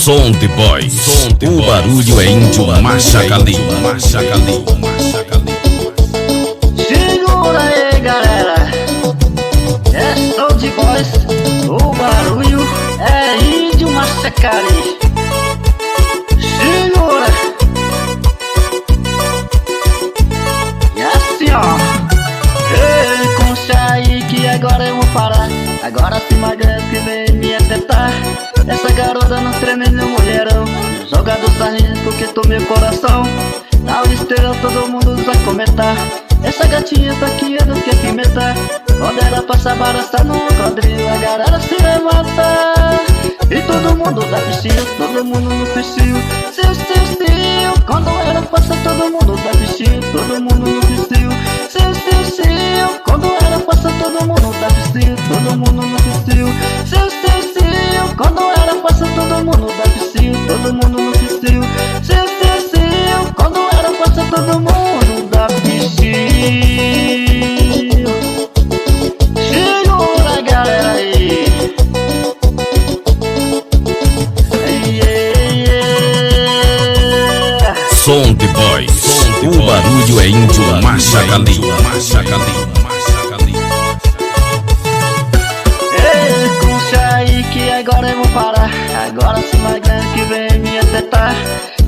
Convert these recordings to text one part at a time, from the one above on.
Som de Boys. O barulho é índio Machacali. Segura aí, galera. É Som de Boys. O barulho é índio Machacali. Segura. E assim, ó. Ei, concha aí que agora eu vou parar. Agora se magrelo que vem me atentar. Essa garota não treme no mulherão. Joga do sarrento que tô meu coração. Na esteira todo mundo vai comentar. Essa gatinha tá aqui é do que pimenta. Quando ela passa baraça no quadril, a galera se levanta. E todo mundo dá piscina, todo mundo no piscil. Seu, quando ela passa todo mundo dá piscina, todo mundo no piscil. Seu, quando ela passa todo mundo dá piscina, todo mundo no piscil. Seu, quando ela passa todo mundo dá piscina, todo mundo no piscil. Seu, quando ela passa todo mundo dá piscina. Segura, galera aí. Som de Boys. O barulho é índio Machacali. Ei, concha aí que agora eu vou parar. Agora se magrando que vem me acertar.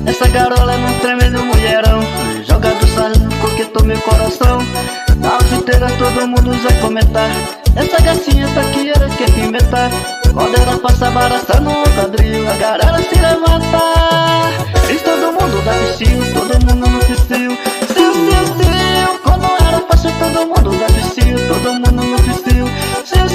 Essa garola não treme no mulherão. Joga do sarrento porque tô meu coração. Na house inteira todo mundo vai comentar. Essa gatinha tá aqui era que pimenta. Quando ela passa baraça no quadril, a galera se levanta. E todo mundo dá piscil, todo mundo no piscil. Seu, quando ela passa todo mundo dá piscil, todo mundo no piscil. Seu,